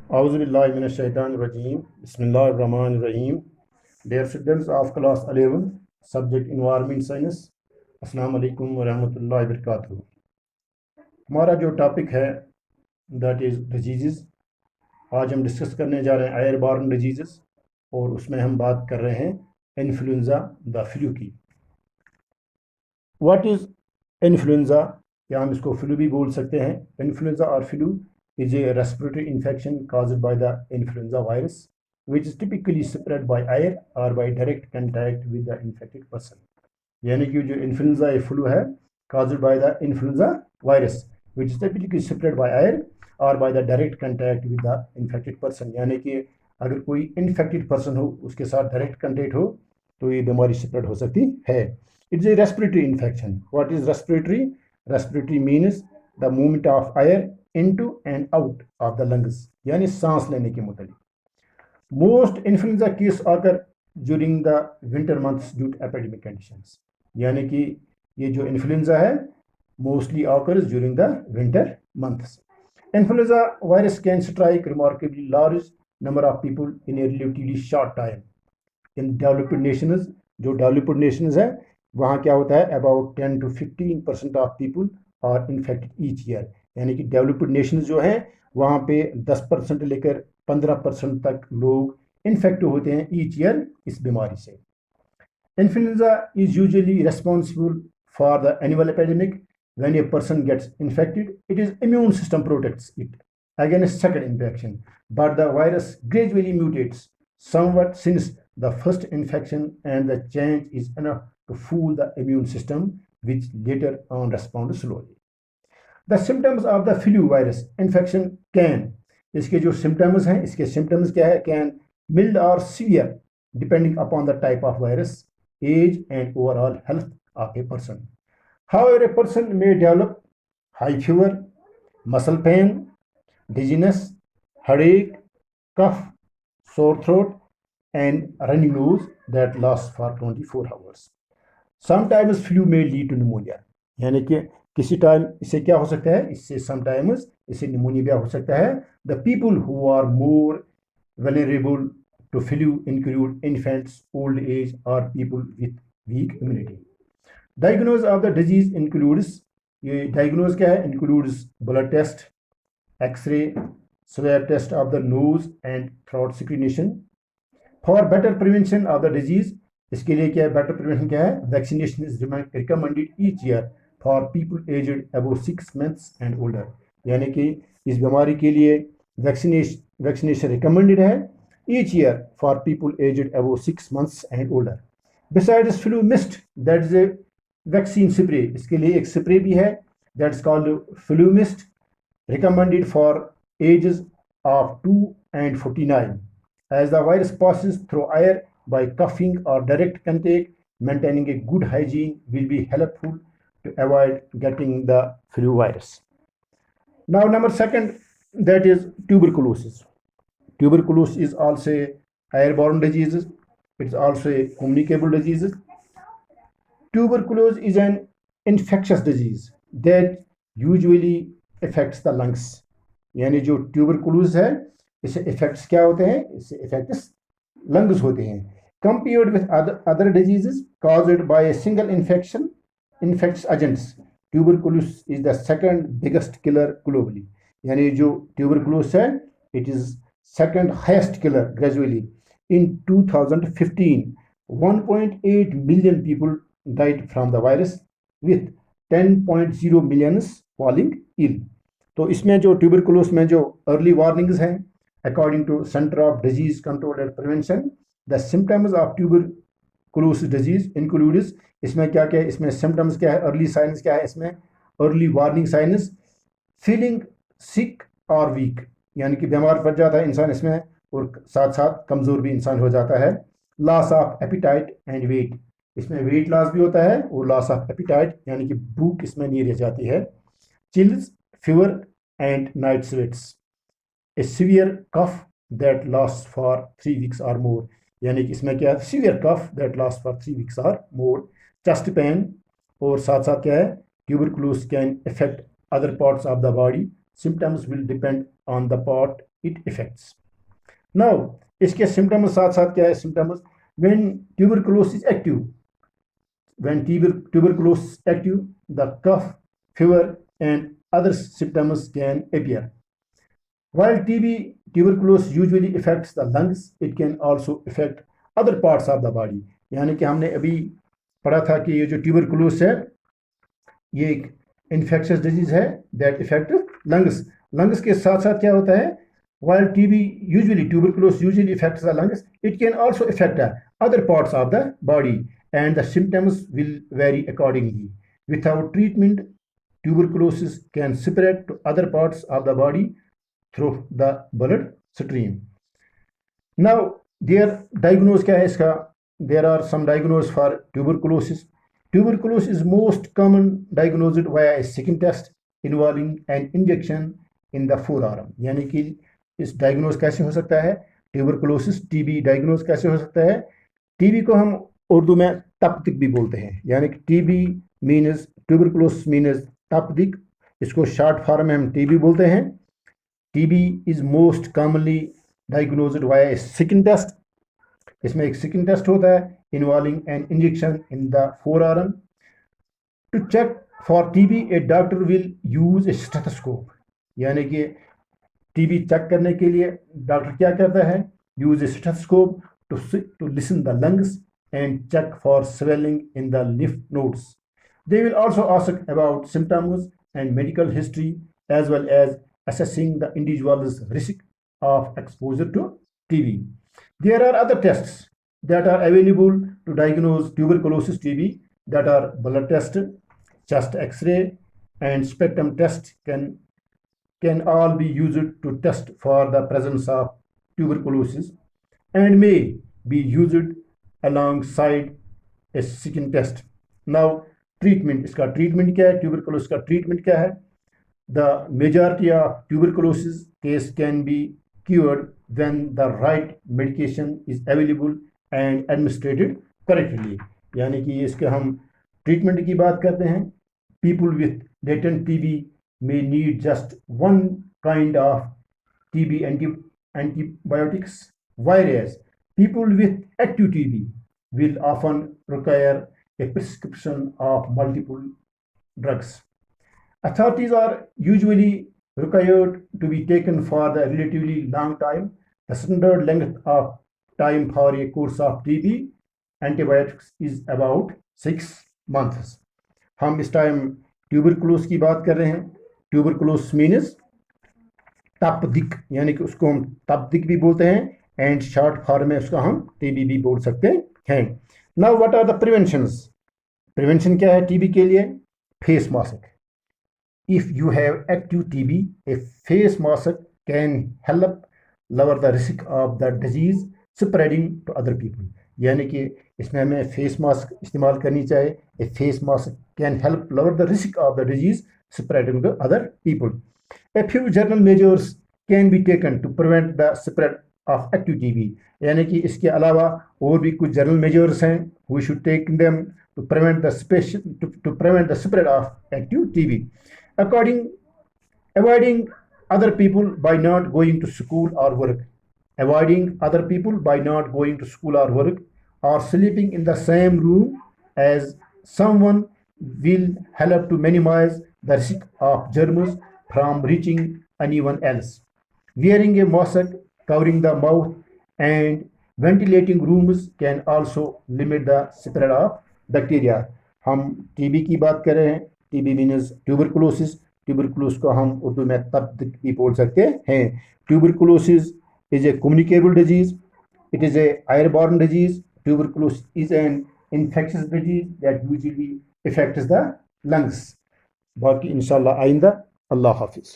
Auzubillahiminash-shaytanir-rajim. Bismillahir-rahmanir-rahim. Dear students of class 11, subject Environment Science. अस्सलाम वालेकुम व रहमतुल्लाहि व बरकातुहू। हमारा जो टॉपिक है दैट इज़ डिजीज़। आज हम डिस्कस करने जा रहे हैं एयरबॉर्न डिजीज़ और उसमें हम बात कर रहे हैं इन्फ्लुएंजा द फ्लू की। व्हाट इज़ इन्फ्लुएंजा, या हम इसको फ्लू भी बोल सकते हैं। इन्फ्लुएंजा और flu is a respiratory infection caused by the influenza virus, which is typically spread by air or by direct contact with the infected person. यानी कि जो इन्फ्लुएंजा या फ्लू है caused by the influenza virus, which is typically spread by air or by the direct contact with the infected person. यानी कि अगर कोई infected person हो उसके साथ direct contact हो तो ये बीमारी स्प्रेड हो सकती है। It's a respiratory infection. What is respiratory? Respiratory means the movement of air into and out of the lungs, यानी सांस लेने के मुताबिक। मोस्ट इन्फ्लुएंजा केस आकर during the winter months due to epidemic conditions, यानी कि ये जो इन्फ्लुएंजा है मोस्टली आकर during the winter months. Influenza virus can strike remarkably large number of people in a relatively short time. In developed nations, जो developed nations है वहाँ क्या होता है, about 10 to 15% of people are infected each year. यानी कि developed nations जो हैं वहाँ पे 10% लेकर 15% तक लोग इन्फेक्ट होते हैं ईच ईयर इस बीमारी से। Influenza is usually responsible for the annual epidemic. When a person gets infected, it is immune system protects it against second infection, but the virus gradually mutates somewhat since the first infection, and the change is enough to fool the immune system, which later on responds slowly. The symptoms of the flu virus infection can, इसके जो symptoms हैं, इसके symptoms क्या है, can mild or severe depending upon the type of virus, age and overall health of a person. However, a person may develop high fever, muscle pain, dizziness, headache, cough, sore throat and runny nose that lasts for 24 hours. Sometimes flu may lead to pneumonia, यानी कि किसी time इससे क्या हो सकता है, इससे sometimes इससे निमोनिया हो सकता है। The people who are more vulnerable to flu include infants, old age और people with weak immunity. Diagnose of the disease includes, ये डायग्नोज क्या है, includes blood test, X ray, swab test of the nose and throat screening. For better prevention of the disease, इसके लिए क्या है, better prevention क्या है, vaccination is recommended each year for people aged above 6 months and older. यानी कि इस बीमारी के लिए वैक्सीनेशन रिकमेंडेड है each year for people aged above 6 months and older. Besides flu mist, that is a vaccine spray, इसके लिए एक स्प्रे भी है that is called flu mist, recommended for ages of 2 and 49. As the virus passes through air by coughing or direct contact, maintaining a good hygiene will be helpful to avoid getting the flu virus. Now, number second, that is tuberculosis. Tuberculosis is also a airborne disease. It's also a communicable disease. Tuberculosis is an infectious disease that usually affects the lungs. यानी जो tuberculosis है इससे effects क्या होते हैं, इससे effects lungs होते हैं। Compared with other diseases caused by a single infection infectious agents, tuberculosis is the second biggest killer globally. यानी जो tuberculosis है it is second highest killer gradually. In 2015, 1.8 million people died from the virus with 10.0 million falling ill. तो इसमें जो tuberculosis में जो early warnings हैं, according to Center of Disease Control and Prevention, the symptoms of tuberculosis disease includes, इसमें क्या क्या है, इसमें सिम्टम्स क्या है, अर्ली साइंस क्या है, इसमें अर्ली वार्निंग साइंस, फीलिंग सिक और वीक, यानी कि बीमार पड़ जाता है इंसान इसमें और साथ साथ कमज़ोर भी इंसान हो जाता है। Loss of appetite and weight, इसमें वेट लॉस भी होता है और लॉस ऑफ एपिटाइट यानी कि भूख इसमें नहीं रह जाती है। Chills, fever and night sweats, a severe cough that last for 3 weeks or more, यानी कि इसमें क्या है, severe cough that last for 3 weeks or more. Chest pain और साथ साथ क्या है, tuberculosis can affect other parts of the body. Symptoms will depend on the part it affects. Now, इसके symptoms साथ साथ क्या है symptoms? When tuberculosis active, the cough, fever, and other symptoms can appear. While tuberculosis usually affects the lungs, it can also affect other parts of the body. यानी कि हमने अभी पढ़ा था कि ये जो ट्यूबरकुलोसिस है ये एक इन्फेक्शियस डिजीज है दैट इफेक्ट लंग्स के साथ साथ क्या होता है while tuberculosis usually affects the lungs, it can also affect other parts of the body and the symptoms will vary accordingly. Without treatment, tuberculosis can spread to other parts of the body through the blood stream. Now, their diagnosis क्या है इसका? There are some diagnoses for tuberculosis. Tuberculosis is most common diagnosed via a skin test involving an injection in the forearm. यानी कि इस diagnose कैसे हो सकता है? ट्यूबरकुलोसिस टीबी डायग्नोज कैसे हो सकता है? टीबी को हम उर्दू में तपदिक भी बोलते हैं, यानी कि टीबी मीन्स ट्यूबरकुलोसिस मीन्स तपदिक, इसको शॉर्ट फॉर्म में हम टीबी बोलते हैं. TB is most commonly diagnosed via skin test. इसमें एक स्किन टेस्ट होता है involving an injection in the forearm. To check for TB a doctor will use a stethoscope. यानी कि टीबी चेक करने के लिए डॉक्टर क्या करता है? Use a stethoscope to listen the lungs and check for swelling in the lymph nodes. They will also ask about symptoms and medical history as well as assessing the individual's risk of exposure to TB. There are other tests that are available to diagnose tuberculosis TB that are blood test, chest X-ray, and sputum test can all be used to test for the presence of tuberculosis and may be used alongside a skin test. Now, treatment, इसका treatment क्या है? Tuberculosis का treatment क्या है? The majority of tuberculosis case can be cured when the right medication is available and administrated correctly. यानी कि इसके हम ट्रीटमेंट की बात करते हैं. People with latent TB may need just one kind of TB antibiotics, whereas people with active TB will often require a prescription of multiple drugs. Authorities are usually required to be taken for the relatively long time. The standard length of time for a course of TB antibiotics is about 6 months. हम इस time tuberculosis की बात कर रहे हैं. Tuberculosis means तपदिक, यानी कि उसको हम तपदिक भी बोलते हैं एंड शॉर्ट फॉर्म में उसका हम टीबी भी बोल सकते हैं. Now what are the preventions? Prevention क्या है टीबी के लिए? Face mask. If you have active TB, a face mask can help lower the risk of the disease spreading to other people. यानी कि इसमें हमें फेस मास्क इस्तेमाल करनी चाहिए. A face mask can help lower the risk of the disease spreading to other people. A few general measures can be taken to prevent the spread of active TB. यानी कि इसके अलावा और भी कुछ जनरल मेजर्स हैं. We should take them to prevent the spread of active TB. Avoiding other people by not going to school or work. Avoiding other people by not going to school or work or sleeping in the same room as someone will help to minimize the risk of germs from reaching anyone else. Wearing a mask covering the mouth and ventilating rooms can also limit the spread of bacteria. हम TB की बात कर रहे हैं. TB means tuberculosis. Tuberculosis को हम उर्दू में तपदिक भी बोल सकते हैं. Tuberculosis is a communicable disease. It is a airborne disease. Tuberculosis is an infectious disease that usually affects the lungs. बाकी इंशाल्लाह आइंदा. अल्लाह हाफिज.